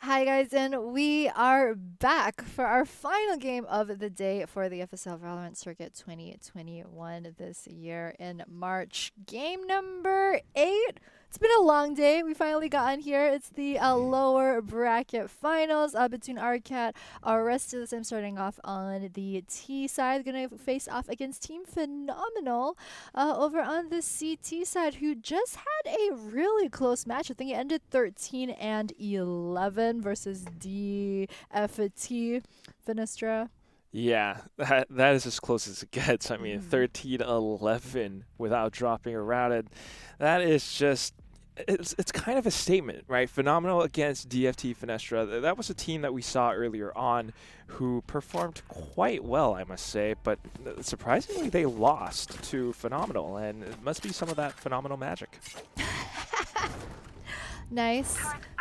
Hi guys, and we are back for our final game of the day for the FSL Valorant Circuit 2021 this year in March. Game number 8. It's been a long day. We finally got on here. It's the lower bracket finals between Aricat.Aresta. I'm starting off on the T side. Gonna face off against Team Phenomenal over on the CT side, who just had a really close match. I think it ended 13 and 11 versus DFT Finestra. Yeah, that is as close as it gets. I mean, 13-11 without dropping around it. That is just it's kind of a statement, right? Phenomenal against DFT Finestra. That was a team that we saw earlier on who performed quite well, I must say, but surprisingly they lost to Phenomenal, and it must be some of that Phenomenal magic. Nice.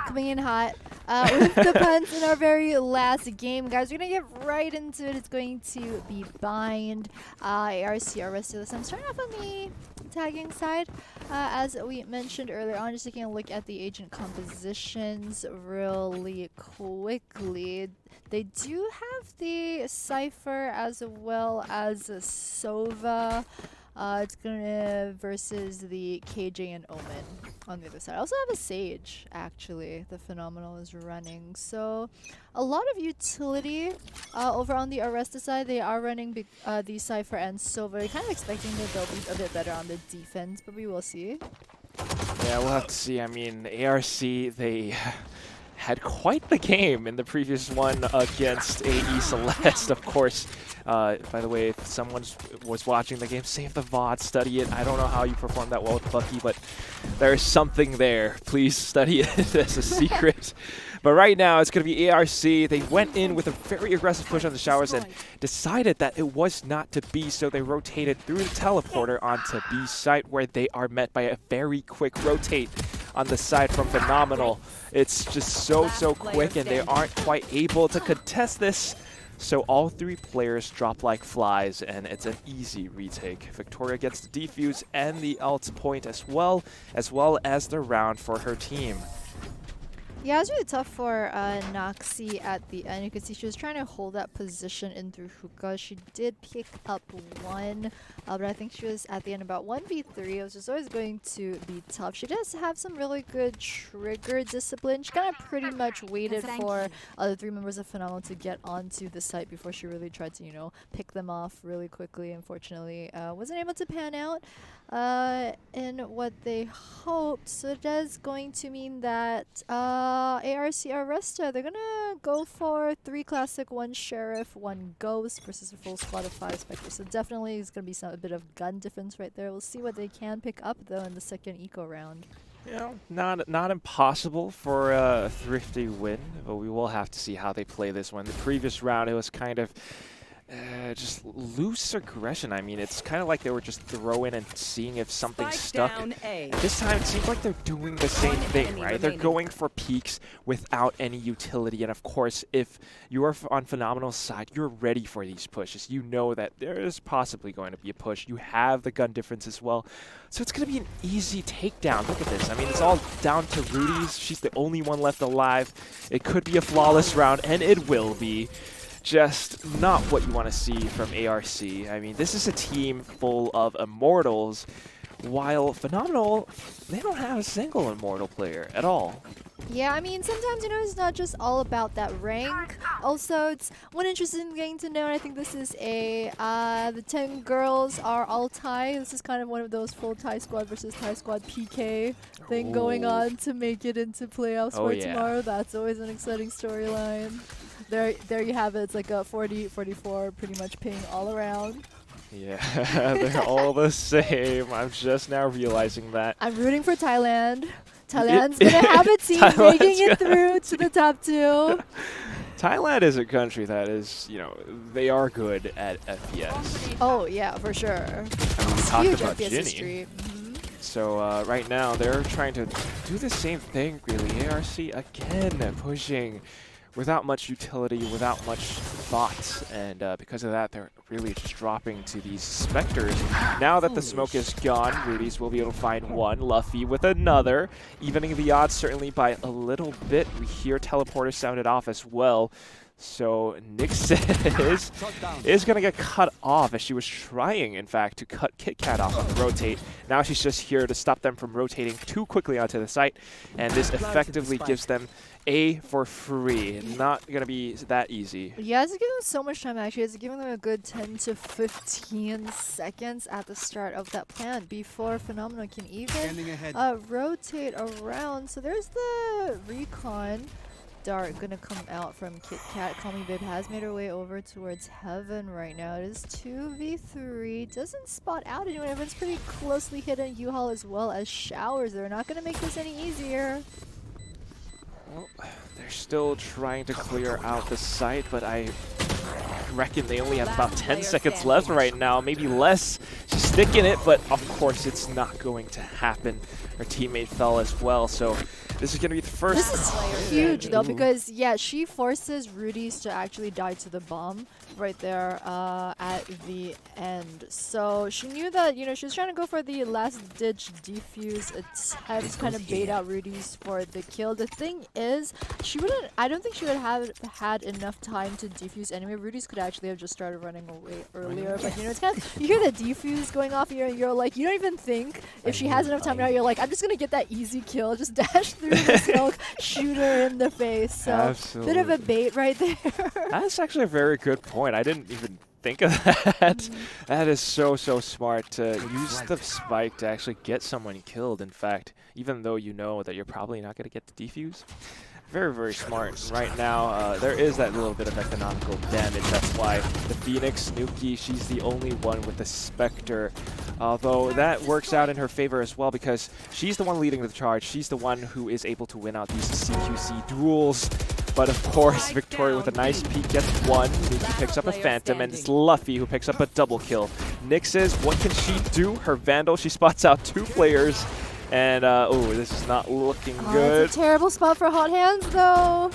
Coming in hot with the puns in our very last game. Guys, we're going to get right into it. It's going to be Bind, Aricat.Aresta. I'm starting off on the tagging side. As we mentioned earlier on, just taking a look at the agent compositions really quickly. They do have the Cypher as well as a Sova. It's gonna versus the KJ and Omen on the other side. I also have a Sage, actually. The Phenomenal is running. So a lot of utility over on the Aresta side. They are running the Cypher and Sova. Kind of expecting that they'll be a bit better on the defense, but we will see. Yeah, we'll have to see. I mean, ARC, they had quite the game in the previous one against AE Celeste, of course. By the way, if someone was watching the game, save the VOD, study it. I don't know how you performed that well with Bucky, but there is something there. Please study it as a secret. But right now, it's going to be ARC. They went in with a very aggressive push on the showers and decided that it was not to be, so they rotated through the teleporter onto B site, where they are met by a very quick rotate on the side from Phenomenal. It's just so quick, and they aren't quite able to contest this. So all three players drop like flies, and it's an easy retake. Victoria gets the defuse and the ult point as well as the round for her team. Yeah, it was really tough for Noxie at the end. You could see she was trying to hold that position in through hookah. She did pick up one, but I think she was at the end about 1v3. It was just always going to be tough. She does have some really good trigger discipline. She kind of pretty much waited for the three members of Phenomenal to get onto the site before she really tried to, you know, pick them off really quickly. Unfortunately, wasn't able to pan out in what they hoped. So it is going to mean that Aricat.Aresta, they're gonna go for 3 classic, 1 sheriff, 1 ghost versus a full squad of 5 specters. So definitely it's gonna be a bit of gun difference right there. We'll see what they can pick up though in the second eco round. You know, not impossible for a thrifty win, but we will have to see how they play this one. The previous round, it was kind of just loose aggression. I mean, it's kind of like they were just throwing and seeing if something stuck. And this time, it seems like they're doing the same thing, right? They're going for peaks without any utility. And of course, if you are on Phenomenal's side, you're ready for these pushes. You know that there is possibly going to be a push. You have the gun difference as well. So it's going to be an easy takedown. Look at this. I mean, it's all down to Rudy's. She's the only one left alive. It could be a flawless round, and it will be. Just not what you want to see from ARC. I mean, this is a team full of immortals, while Phenomenal, they don't have a single immortal player at all. Yeah, I mean, sometimes, you know, it's not just all about that rank. Also, it's one interesting thing to know, and I think this is the 10 girls are all Thai. This is kind of one of those full Thai squad versus Thai squad PK thing going on to make it into playoffs for tomorrow. That's always an exciting storyline. There you have it. It's like a 40-44 pretty much ping all around. Yeah, they're all the same. I'm just now realizing that. I'm rooting for Thailand. Thailand's going to have a team making it through to the top 2. Thailand is a country that is, you know, they are good at FPS. Oh, yeah, for sure. I mean, we talked about FPS Ginny. history. So right now, they're trying to do the same thing, really. ARC, again, pushing without much utility, without much thought, and because of that, they're really just dropping to these Spectres. Now that the smoke is gone, Rudy's will be able to find one, Luffy with another, evening the odds certainly by a little bit. We hear teleporter sounded off as well. So Nyx is going to get cut off as she was trying, in fact, to cut KitKat off on the rotate. Now she's just here to stop them from rotating too quickly onto the site, and this effectively gives them A for free. Not going to be that easy. Yeah, it's giving them so much time actually. It's giving them a good 10 to 15 seconds at the start of that plant before Phenomenal can even rotate around. So there's the recon dart gonna come out from KitKat. Call Me Babe has made her way over towards Heaven right now. It is 2v3. Doesn't spot out anyone. Everyone's pretty closely hidden. U-Haul as well as Showers. They're not gonna make this any easier. Well, they're still trying to clear out the site, but I reckon they only have about 10 seconds left right now, maybe less. She's sticking it, but of course it's not going to happen. Her teammate fell as well, so this is going to be the first. This is huge though, because yeah, she forces Rudy's to actually die to the bomb right there at the end. So she knew that, you know, she was trying to go for the last ditch defuse attempt, kind of bait out Rudy's for the kill. The thing is, I don't think she would have had enough time to defuse anyway. Rudy's could actually have just started running away earlier, but you know, it's kind of, you hear the defuse going off here and you're like, you don't even think if she has enough time now, you're like, I'm just gonna get that easy kill, just dash through the smoke, shoot her in the face. So absolutely. Bit of a bait right there. That's actually a very good point. I didn't even think of that. That is so smart to use the spike to actually get someone killed, in fact, even though you know that you're probably not going to get the defuse. Very smart. Right now, there is that little bit of economical damage. That's why the Phoenix, Nuki, she's the only one with the Spectre. Although that works out in her favor as well, because she's the one leading the charge. She's the one who is able to win out these CQC duels. But of course, Victoria with a nice peek gets one. Nuki picks up a Phantom, and it's Luffy who picks up a double kill. Nyx, what can she do? Her Vandal, she spots out 2 players. And, oh, this is not looking good. It's a terrible spot for Hot Hands, though.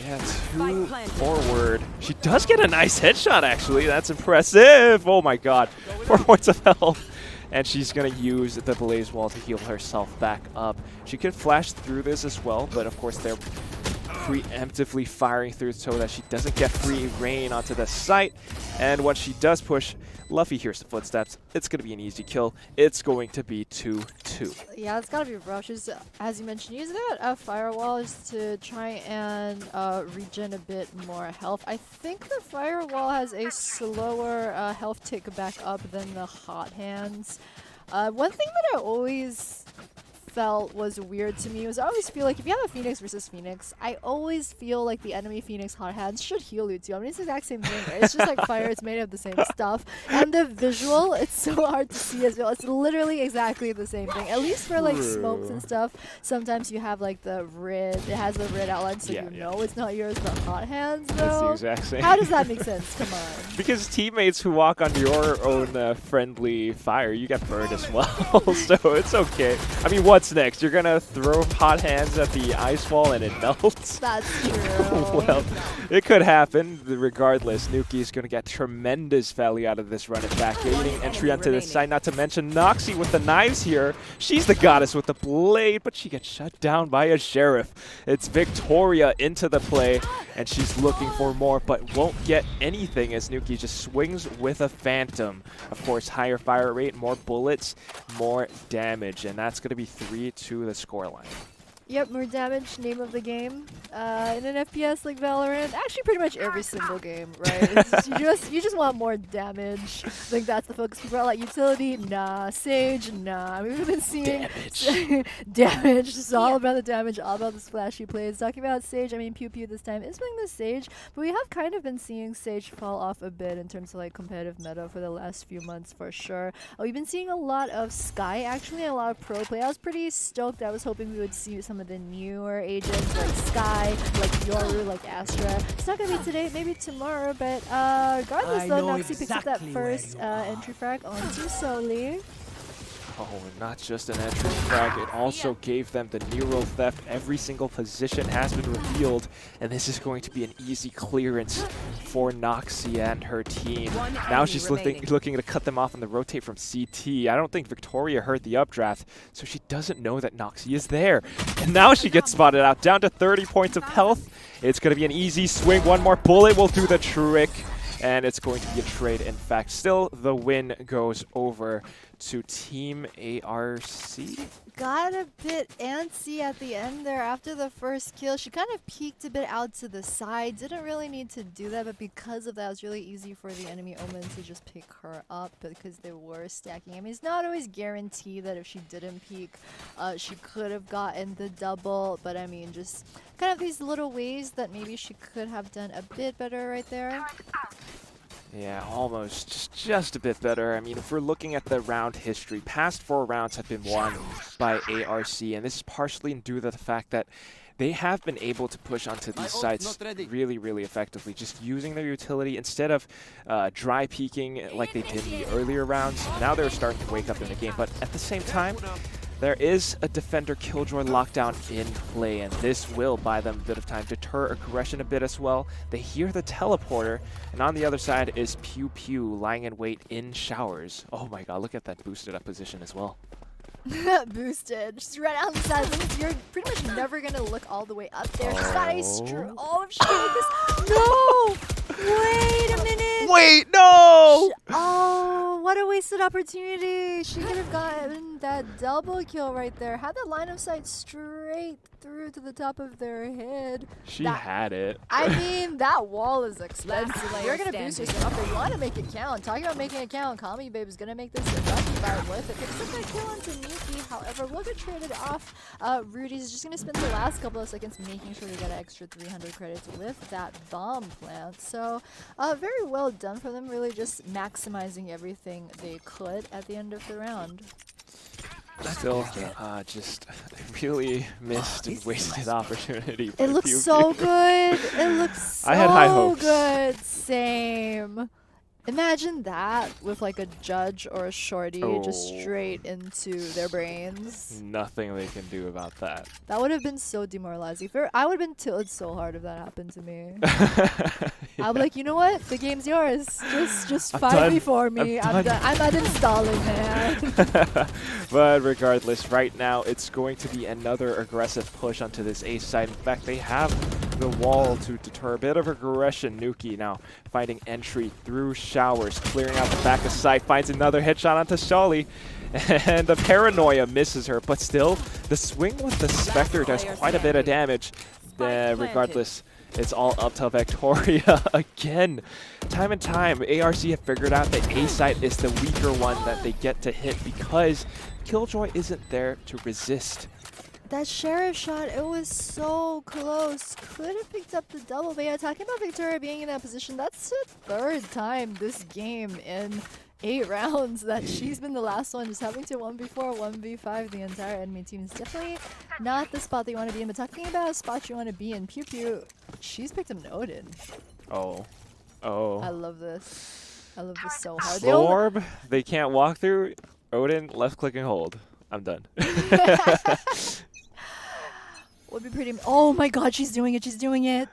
Yeah, 2 forward. She does get a nice headshot, actually. That's impressive. Oh, my God. 4 points of health. And she's going to use the Blaze Wall to heal herself back up. She could flash through this as well, but, of course, they're preemptively firing through so that she doesn't get free reign onto the site. And once she does push, Luffy hears the footsteps. It's going to be an easy kill. It's going to be 2-2. Yeah, it's got to be rough. She's, as you mentioned, using that firewall is to try and regen a bit more health. I think the firewall has a slower health tick back up than the Hot Hands. One thing that I always felt was weird to me was I always feel like if you have a Phoenix versus Phoenix, I always feel like the enemy Phoenix Hot Hands should heal you too. I mean, it's the exact same thing, right? It's just like fire, it's made of the same stuff. And the visual, it's so hard to see as well. It's literally exactly the same thing. At least for like smokes and stuff, sometimes you have like the red, it has the red outline so you know it's not yours, but Hot Hands though. That's the exact same. How does that make sense? Come on. Because teammates who walk on your own friendly fire, you get burned as well. So it's okay. I mean, what's next? You're gonna throw Hot Hands at the ice wall and it melts? That's true. Well, it could happen. Regardless, Nuki's gonna get tremendous value out of this run. In fact, gaining entry onto the side. Not to mention Noxie with the knives here. She's the goddess with the blade, but she gets shut down by a Sheriff. It's Victoria into the play, and she's looking for more, but won't get anything as Nuki just swings with a Phantom. Of course, higher fire rate, more bullets, more damage, and that's gonna be 3-2 the scoreline. Yep, more damage, name of the game. In an FPS like Valorant, actually pretty much every single game, right? It's just, you just want more damage. I think that's the focus. People are like, utility, nah. Sage, nah. We've been seeing damage. It's all about the damage, all about the splashy plays. Talking about Sage, I mean Pew Pew this time is playing the Sage, but we have kind of been seeing Sage fall off a bit in terms of like competitive meta for the last few months for sure. We've been seeing a lot of Skye actually, and a lot of pro play. I was pretty stoked. I was hoping we would see some of the newer agents like Skye, like Yoru, like Astra. It's not gonna be today, maybe tomorrow, but regardless though, Noxie picks up that first entry frag onto Soli. Oh, and not just an entry frag, it also gave them the Nero theft. Every single position has been revealed, and this is going to be an easy clearance for Noxie and her team. Now she's looking to cut them off on the rotate from CT. I don't think Victoria heard the updraft, so she doesn't know that Noxie is there. And now she gets spotted out, down to 30 points of health. It's going to be an easy swing. One more bullet will do the trick. And it's going to be a trade. In fact, still the win goes over to Team ARC. Got a bit antsy at the end there after the first kill. She kind of peeked a bit out to the side. Didn't really need to do that, but because of that, it was really easy for the enemy Omen to just pick her up because they were stacking. I mean, it's not always guaranteed that if she didn't peek, she could have gotten the double, but I mean, just kind of these little ways that maybe she could have done a bit better right there. Yeah, almost. Just a bit better. I mean, if we're looking at the round history, past 4 rounds have been won by ARC, and this is partially due to the fact that they have been able to push onto these sites really, really effectively, just using their utility instead of dry peeking like they did in the earlier rounds. Now they're starting to wake up in the game, but at the same time, there is a defender Killjoy lockdown in play, and this will buy them a bit of time, deter aggression a bit as well. They hear the teleporter, and on the other side is Pew Pew lying in wait in showers. Oh my god, look at that boosted up position as well. Boosted. Just right on the side. You're pretty much never going to look all the way up there. She's got a Oh, if she did this. No! Wait a minute. Wait, no! Oh, what a wasted opportunity. She could have gotten that double kill right there. Had the line of sight straight through to the top of their head. She had it. I mean, that wall is expensive. Like, you're going to boost yourself up there. You want to make it count. Talking about making it count, Call Me Babe is going to make this a lucky fight with it. Picks up that kill onto Nuki. However, we'll get traded off. Rudy's just going to spend the last couple of seconds making sure to get an extra 300 credits with that bomb plant. So, very well done for them. Really just maximizing everything they could at the end of the round. Still, just really missed and wasted opportunity. It looks so good. It looks so I had high hopes. good. Same. Imagine that with like a judge or a shorty just straight into their brains. Nothing they can do about that. That would have been so demoralizing. I would have been tilted so hard if that happened to me. Yeah. I'd be like, you know what? The game's yours. Just fight before me. I'm done. I'm uninstalling, man. But regardless, right now it's going to be another aggressive push onto this A side. In fact, they have the wall to deter a bit of aggression. Nuki now finding entry through showers, clearing out the back of sight, finds another headshot onto Shali, and the paranoia misses her, but still, the swing with the Spectre does quite a bit of damage. Regardless, it's all up to Victoria again. Time and time, ARC have figured out that A site is the weaker one that they get to hit because Killjoy isn't there to resist. That sheriff shot, it was so close. Could have picked up the double. But yeah, talking about Victoria being in that position, that's the third time this game in 8 rounds that she's been the last one, just having to 1v4, 1v5 the entire enemy team. Is definitely not the spot that you want to be in. But talking about a spot you want to be in, Pew Pew, she's picked up Odin. Oh. I love this. I love this so hard. Slow orb, they can't walk through. Odin, left click and hold. I'm done. Would be pretty. Oh my god, she's doing it. She's doing it.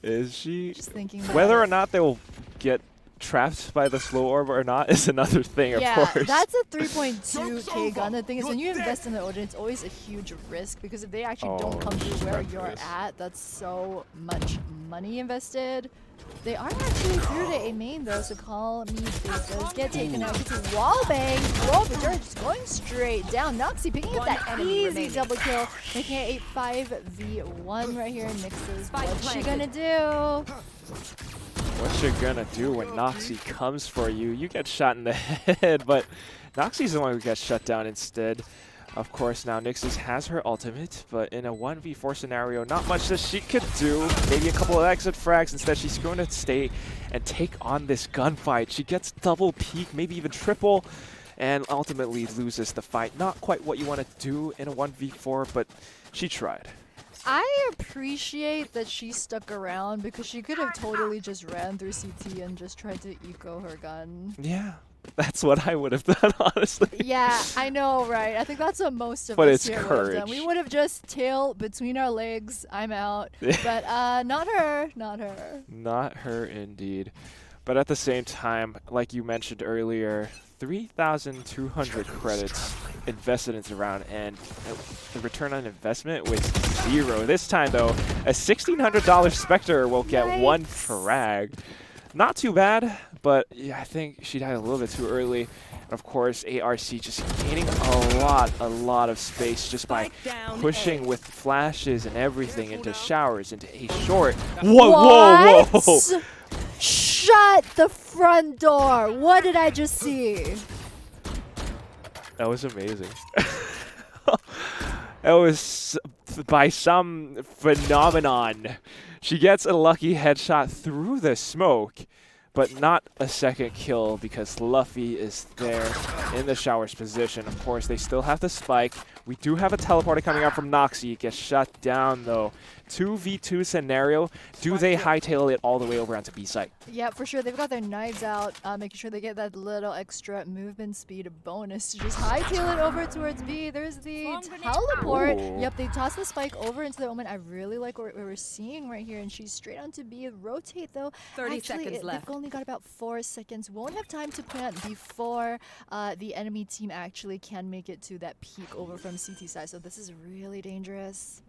Is she? Just thinking whether or not they will get trapped by the slow orb or not is another thing, of course. Yeah, that's a 3.2k gun. The thing is, when you invest in the Odin, it's always a huge risk because if they actually don't come through where you're at, that's so much money invested. They are actually through to a main though, so Call Me Babe does get taken out. Gets a wallbang. Whoa, but they're just going straight down. Noxie picking up that easy double kill, making it a 5v1 right here in Nix's. What's she gonna do? What you gonna do when Noxie comes for you? You get shot in the head, but Noxie's the one who gets shut down instead. Of course, now Nix's has her ultimate, but in a 1v4 scenario, not much that she could do. Maybe a couple of exit frags. Instead, she's going to stay and take on this gunfight. She gets double peak, maybe even triple, and ultimately loses the fight. Not quite what you want to do in a 1v4, but she tried. I appreciate that she stuck around because she could have totally just ran through CT and just tried to eco her gun. Yeah. That's what I would have done, honestly. Yeah, I know, right? I think that's what most of But us it's here would have done. courage. We would have just tail between our legs. I'm out. But not her. Not her. Not her, indeed. But at the same time, like you mentioned earlier, 3,200 credits invested into the round, and the return on investment was 0. This time, though, a $1,600 Spectre will get Yikes. 1 frag. Not too bad, but yeah, I think she died a little bit too early. And of course, ARC just gaining a lot of space just by pushing with flashes and everything into showers, into a short. Whoa, whoa, whoa! Shut the front door! What did I just see? That was amazing. That was by some phenomenon. She gets a lucky headshot through the smoke, but not a second kill because Luffy is there in the shower's position. Of course, they still have the spike. We do have a teleporter coming out from Noxie. Gets shut down, though. 2v2 scenario. Do they hightail it all the way over onto B site? Yeah, for sure. They've got their knives out, making sure they get that little extra movement speed bonus to just hightail it over towards B. There's the teleport. Ooh. Yep, they toss the spike over into the Omen. I really like what we're seeing right here, and she's straight onto B. Rotate, though. 30 seconds left. They've only got about 4 seconds. Won't have time to plant before the enemy team actually can make it to that peak over from CT side. So this is really dangerous.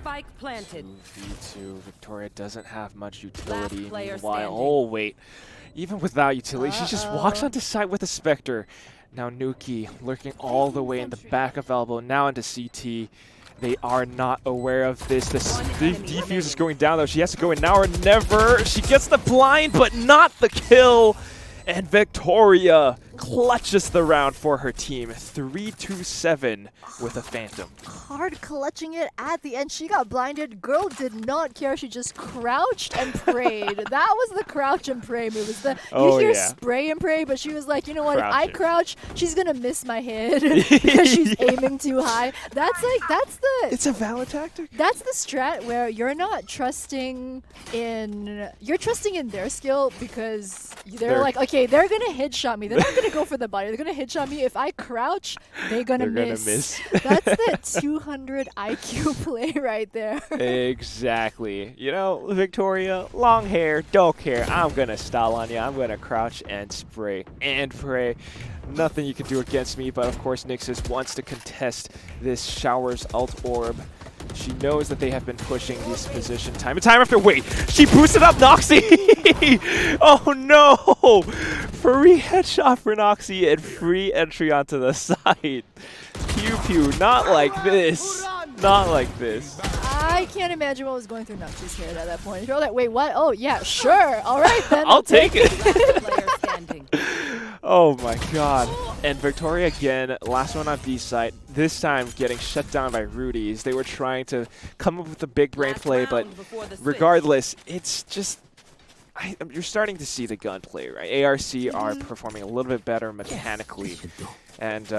Spike planted. 2v2. Victoria doesn't have much utility. Last player Meanwhile, standing. oh wait. Even without utility, she just walks onto site with a Spectre. Now Nuki lurking all the way in the back of elbow, now into CT. They are not aware of this. The defuse is going down, though. She has to go in now or never. She gets the blind, but not the kill. And Victoria clutches the round for her team. 3-2-7 with a Phantom. Hard clutching it at the end. She got blinded. Girl did not care. She just crouched and prayed. That was the crouch and pray move. It's the, you hear spray and pray, but she was like, you know what? If I crouch, she's going to miss my head because she's aiming too high. That's the... It's a valid tactic. That's the strat where you're not trusting in... You're trusting in their skill because they're like, okay, they're going to headshot me. They're not going to go for the body. They're going to headshot me. If I crouch, they're going to miss. That's the 200 IQ play right there. Exactly. You know, Victoria, long hair, don't care. I'm going to stall on you. I'm going to crouch and spray and pray. Nothing you can do against me, but of course Nixus wants to contest this Shower's ult orb. She knows that they have been pushing this position time and time after. Wait, she boosted up Noxie! Oh no! Free headshot for Noxie and free entry onto the side. Pew pew, not like this. Not like this. I can't imagine what was going through Noxie's head at that point. You're like, wait, what? Oh yeah, sure. All right then. I'll take it. Player standing. Oh my god. And Victoria again, last one on B site, this time getting shut down by Rudy's. They were trying to come up with a big brain play, but regardless, it's just... you're starting to see the gunplay, right? ARC are performing a little bit better mechanically, and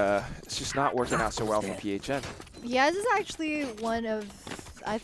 it's just not working out so well for PHN. Yeah, this is actually one of... I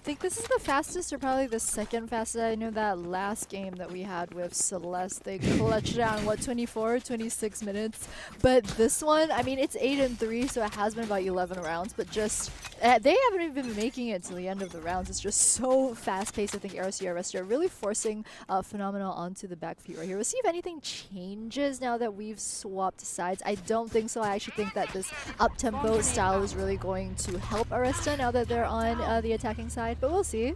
think this is the fastest or probably the second fastest. I know that last game that we had with Celeste, they clutched down, what, 24, 26 minutes? But this one, I mean, it's 8-3, so it has been about 11 rounds, but just... they haven't even been making it to the end of the rounds. It's just so fast-paced. I think Aricat.Aresta are really forcing Phenomenal onto the back feet right here. We'll see if anything changes now that we've swapped sides. I don't think so. I actually think that this up-tempo style is really going to help Aresta now that they're on the attacking side, but we'll see.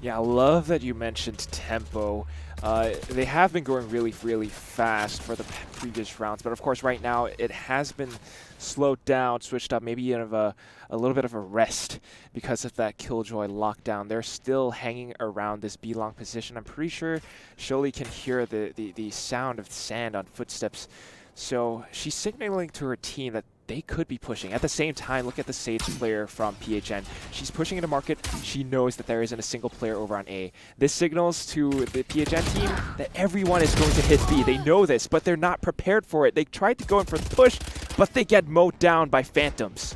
Yeah, I love that you mentioned tempo. They have been going really, really fast for the previous rounds, but of course right now it has been slowed down, switched up, maybe in a little bit of a rest because of that Killjoy lockdown. They're still hanging around this B-long position. I'm pretty sure Sholi can hear the sound of sand on footsteps, so she's signaling to her team that they could be pushing. At the same time, look at the Sage player from PHN. She's pushing into market. She knows that there isn't a single player over on A. This signals to the PHN team that everyone is going to hit B. They know this, but they're not prepared for it. They tried to go in for the push, but they get mowed down by Phantoms.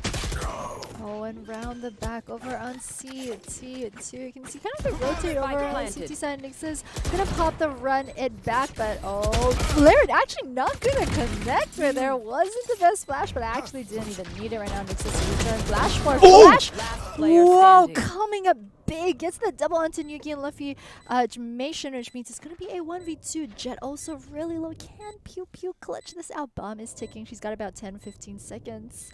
Oh, one round the back over on CT2. You can see kind of the rotate over on CT side. Nyx is gonna pop the run it back, but oh, Flare actually not gonna connect where there wasn't the best flash, but I actually didn't even need it right now. Nyx is return flash for flash. Whoa, coming up big, gets the double onto Nuki and Luffy Jamation, which means it's gonna be a 1v2. Jet also really low. Can Pew Pew clutch this out? Bomb is ticking. She's got about 10-15 seconds.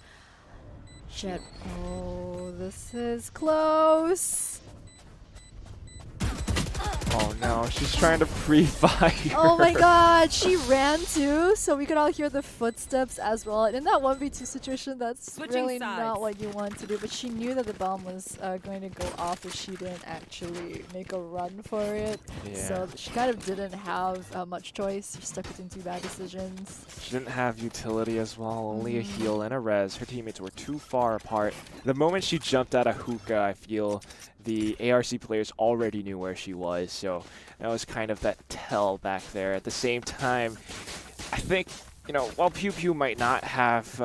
Jet, oh, this is close. Oh no, she's trying to pre-fire. Oh my god, she ran too, so we could all hear the footsteps as well. And in that 1v2 situation, that's really not what you want to do. But she knew that the bomb was going to go off if she didn't actually make a run for it. Yeah. So she kind of didn't have much choice. She stuck between two bad decisions. She didn't have utility as well, only a heal and a res. Her teammates were too far apart. The moment she jumped out of hookah, I feel the ARC players already knew where she was, so that was kind of that tell back there. At the same time, I think, you know, while Pew Pew might not have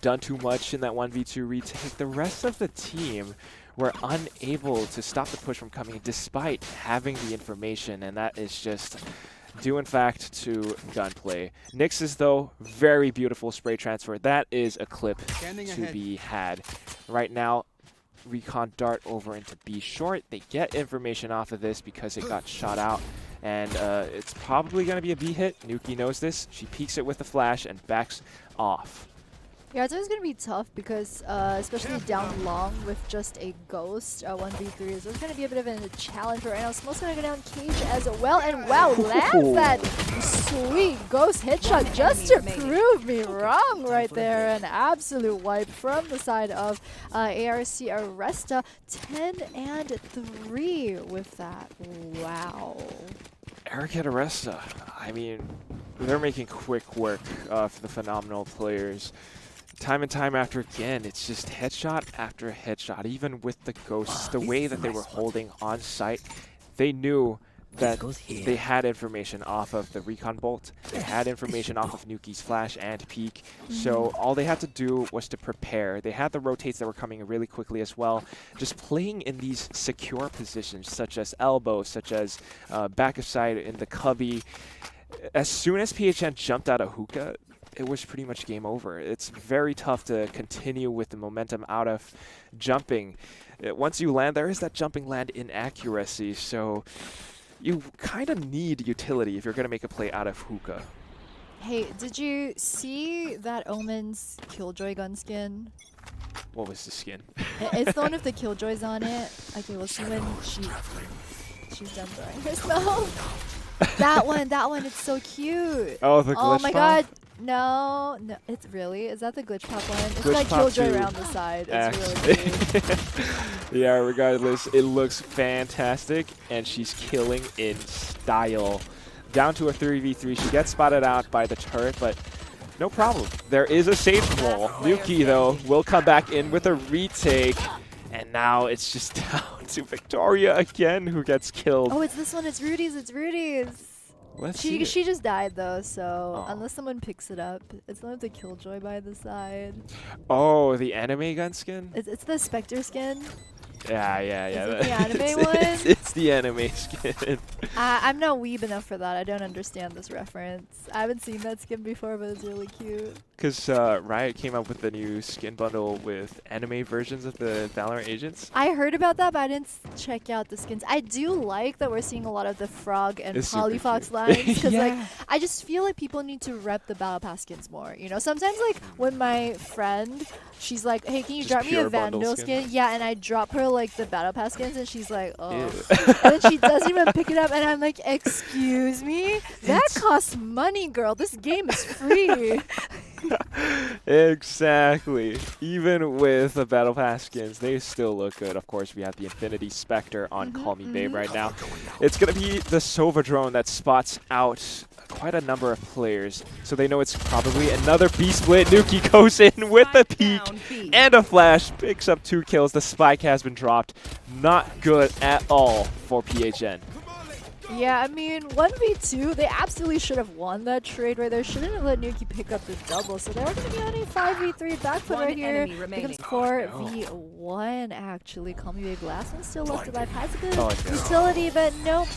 done too much in that 1v2 retake, the rest of the team were unable to stop the push from coming despite having the information, and that is just due in fact to gunplay. Nyx's though, very beautiful spray transfer. That is a clip to be had. Right now, Recon dart over into B short. They get information off of this because it got shot out, and it's probably going to be a B hit. Nuki knows this. She peeks it with the flash and backs off. Yeah, it's always going to be tough because, especially down long with just a ghost, 1v3 is going to be a bit of a challenge right now. Smoke's going to go down cage as well, and wow, lands that sweet ghost headshot just to prove me wrong right there. An absolute wipe from the side of Aricat.Aresta. 10-3 with that. Wow. Aricat.Aresta, I mean, they're making quick work for the phenomenal players. Time and time after again, it's just headshot after headshot. Even with the ghosts, the way that they were holding on site, they knew that they had information off of the recon bolt. They had information off of Nuki's flash and peek. So all they had to do was to prepare. They had the rotates that were coming really quickly as well. Just playing in these secure positions, such as elbow, such as back of side in the cubby. As soon as PHN jumped out of hookah, it was pretty much game over. It's very tough to continue with the momentum out of jumping. Once you land, there is that jumping land inaccuracy, so you kind of need utility if you're going to make a play out of hookah. Hey, did you see that Omen's Killjoy gun skin? What was the skin? It's the one with the Killjoys on it. Okay, we'll see when she's done throwing herself. That one, it's so cute. Oh, the glitch Oh my pop? god. No, it's really? Is that the glitch pop one? It's Glitch like pop Killjoy too. around the side. It's really cute. Yeah, regardless, it looks fantastic, and she's killing in style. Down to a 3v3. She gets spotted out by the turret, but no problem. There is a safe wall. Nuki, though, will come back in with a retake, and now it's just down to Victoria again, who gets killed. Oh, it's this one. It's Rudy's. It's Rudy's. Let's see She just died though, so Oh. unless someone picks it up, it's not the Killjoy by the side. Oh, the anime gun skin? It's the Spectre skin. Yeah. Is it the anime one? It's the anime skin. I'm not weeb enough for that. I don't understand this reference. I haven't seen that skin before, but it's really cute. Because Riot came up with the new skin bundle with anime versions of the Valorant agents. I heard about that, but I didn't check out the skins. I do like that we're seeing a lot of the Frog and It's super Polyfox cute. lines, because Yeah. like I just feel like people need to rep the Battle Pass skins more. You know, sometimes like when my friend, she's like, "Hey, can you Just drop me a pure bundle Vandal skin? skin?" Yeah, and I drop her like the Battle Pass skins, and she's like, "Oh," Ew. and then she doesn't even pick it up, and I'm like, "Excuse me, that costs money, girl. This game is free." Exactly. Even with the Battle Pass skins, they still look good. Of course, we have the Infinity Spectre on Call Me Babe right now. It's going to be the Sova drone that spots out quite a number of players, so they know it's probably another B split. Nuki goes in with a peek and a flash, picks up 2 kills. The spike has been dropped. Not good at all for PHN. Yeah, I mean, 1v2, they absolutely should have won that trade right there. Shouldn't have let Nuki pick up this double. So they're going to be on a 5v3 back foot right here. enemy remaining. Becomes 4v1, actually. Call me Big. Last one still left alive. Has a good no. utility, but nope.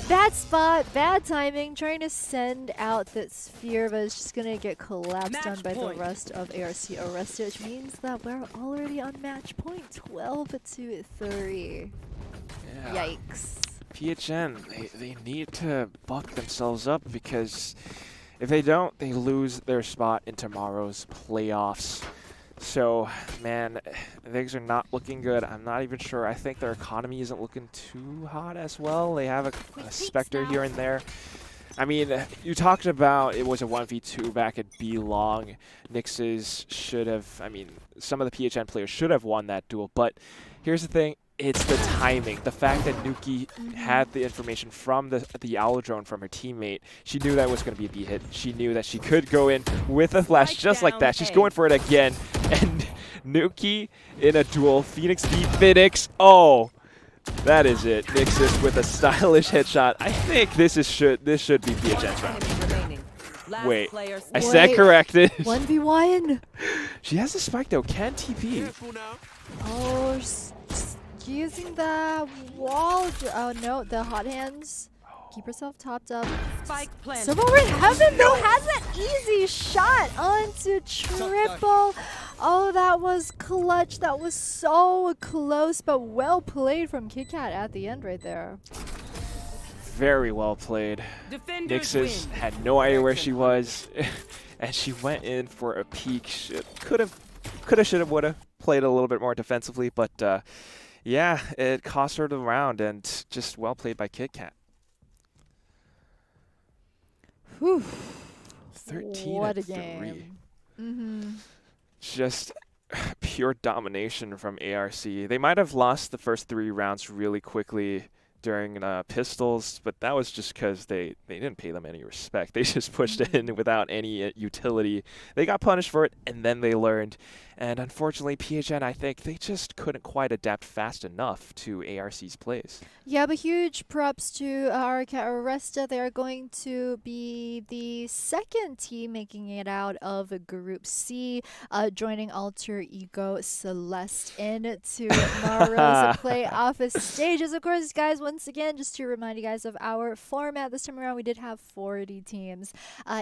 Bad spot, bad timing. Trying to send out that sphere, but it's just going to get collapsed on by the rest of Aricat.Aresta, which means that we're already on match point. 12-3. Yeah. Yikes. PHN, they need to buck themselves up, because if they don't, they lose their spot in tomorrow's playoffs. So, man, things are not looking good. I'm not even sure. I think their economy isn't looking too hot as well. They have a Spectre here and there. I mean, you talked about it was a 1v2 back at B Long. Nixes should have, I mean, some of the PHN players should have won that duel. But here's the thing. It's the timing. The fact that Nuki had the information from the Owl drone from her teammate. She knew that was going to be a B hit. She knew that she could go in with a flash just like that. She's going for it again. And Nuki in a duel. Phoenix v Phoenix. Oh, that is it. Nixis with a stylish headshot. I think this should be PHN's round. Wait, I said corrected. 1v1. She has a spike though. Can TP. Oh, using the wall. Oh no, the hot hands. Keep herself topped up. Spike planted. So over in heaven though has an easy shot onto triple. Oh, that was clutch. That was so close, but well played from KitKat at the end right there. Very well played. Nixis had no idea where she was, and she went in for a peek. Could have, should have, would have played a little bit more defensively, but yeah, it cost her the round, and just well played by KitKat. Whew. 13 what a 3. game. Just pure domination from ARC. They might have lost the first 3 rounds really quickly during pistols, but that was just because they didn't pay them any respect. They just pushed in without any utility. They got punished for it, and then they learned. And unfortunately, PHN, I think they just couldn't quite adapt fast enough to ARC's plays. Yeah, but huge props to Aricat.Aresta. They are going to be the second team making it out of Group C, joining Alter Ego Celeste into tomorrow's playoff stages. Of course, guys, once again, just to remind you guys of our format, this time around we did have 40 teams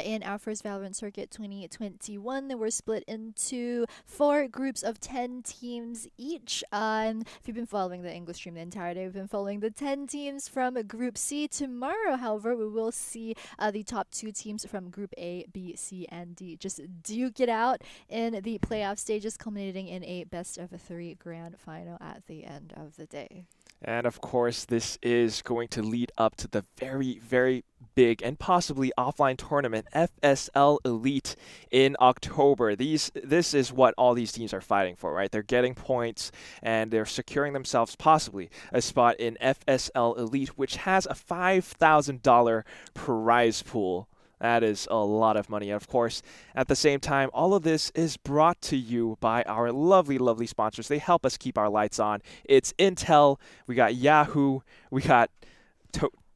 in our first Valorant Circuit 2021. They were split into 4 groups of 10 teams each. And if you've been following the English stream the entire day, we've been following the 10 teams from Group C. Tomorrow, however, we will see the top 2 teams from Group A, B, C, and D just duke it out in the playoff stages, culminating in a best-of-3 grand final at the end of the day. And of course, this is going to lead up to the very, very big and possibly offline tournament, FSL Elite, in October. This is what all these teams are fighting for, right? They're getting points and they're securing themselves possibly a spot in FSL Elite, which has a $5,000 prize pool. That is a lot of money. Of course, at the same time, all of this is brought to you by our lovely, lovely sponsors. They help us keep our lights on. It's Intel, we got Yahoo, we got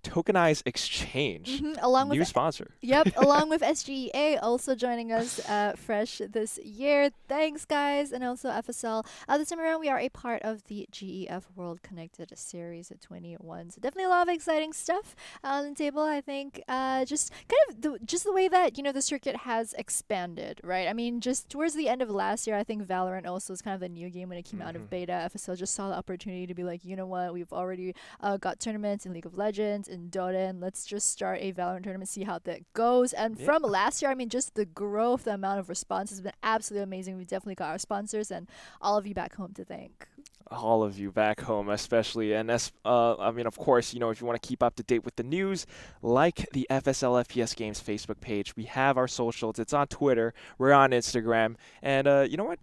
Tokenized Exchange, along with new sponsor. Yep, along with SGEA also joining us fresh this year. Thanks, guys. And also FSL. This time around, we are a part of the GEF World Connected Series 21. So definitely a lot of exciting stuff on the table. I think just kind of the way that, you know, the circuit has expanded, right? I mean, just towards the end of last year, I think Valorant also was kind of a new game when it came out of beta. FSL just saw the opportunity to be like, you know what, we've already got tournaments in League of Legends, in Dota, and let's just start a Valorant tournament, see how that goes. And from last year, I mean, just the growth, the amount of response has been absolutely amazing. We've definitely got our sponsors and all of you back home to thank. All of you back home, especially. And I mean, of course, you know, if you want to keep up to date with the news, like the FSL FPS Games Facebook page, we have our socials. It's on Twitter. We're on Instagram. And you know what?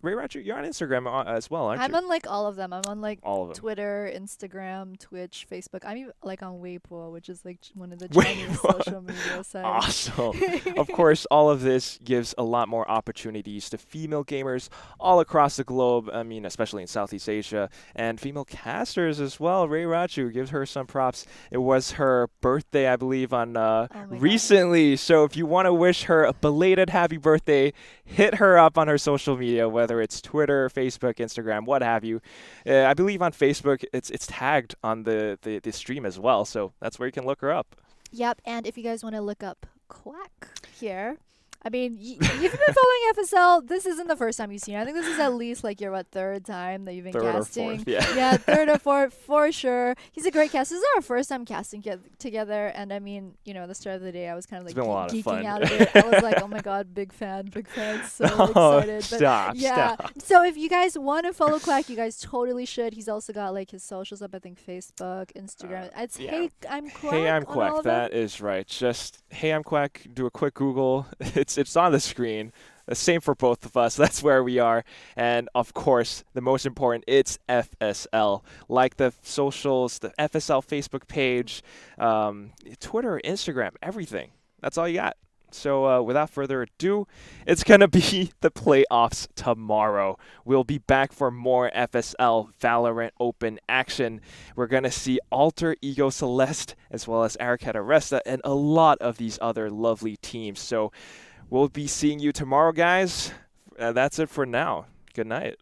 Ray Ratchet, you're on Instagram as well, aren't I'm you? on like all of them. I'm on like All of them. Twitter, Instagram, Twitch, Facebook. I'm even like on Weibo, which is like one of the Weibo. Chinese social media sites. Awesome. Of course, all of this gives a lot more opportunities to female gamers all across the globe. I mean, especially in Southeast Asia, and female casters as well. Ray Rachu, give her some props. It was her birthday, I believe, on Oh my God. recently. So if you want to wish her a belated happy birthday, hit her up on her social media, whether it's Twitter, Facebook, Instagram, what have you. I believe on Facebook, it's tagged on the stream as well. So that's where you can look her up. Yep, and if you guys want to look up Quack here, I mean, you've been following FSL. This isn't the first time you've seen it. I think this is at least like your third time that you've been Third or casting. fourth, yeah. Yeah, third or fourth for sure. He's a great cast. This is our first time casting together, and I mean, at the start of the day, I was kind of like It's been a lot of geeking fun. out of it. I was like, oh my god, big fan, so Oh, excited. But stop. so if you guys want to follow Quack, you guys totally should. He's also got like his socials up. I think Facebook, Instagram. It's yeah. Hey I'm Quack. Hey, I'm on all Quack. of them. That is right. Just Hey, I'm Quack. Do a quick Google. It's on the screen. The same for both of us. That's where we are. And of course, the most important, it's FSL. Like the socials, the FSL Facebook page, Twitter, Instagram, everything. That's all you got. So without further ado, it's going to be the playoffs tomorrow. We'll be back for more FSL Valorant Open action. We're going to see Alter Ego Celeste as well as Aricat.Aresta and a lot of these other lovely teams. So we'll be seeing you tomorrow, guys. That's it for now. Good night.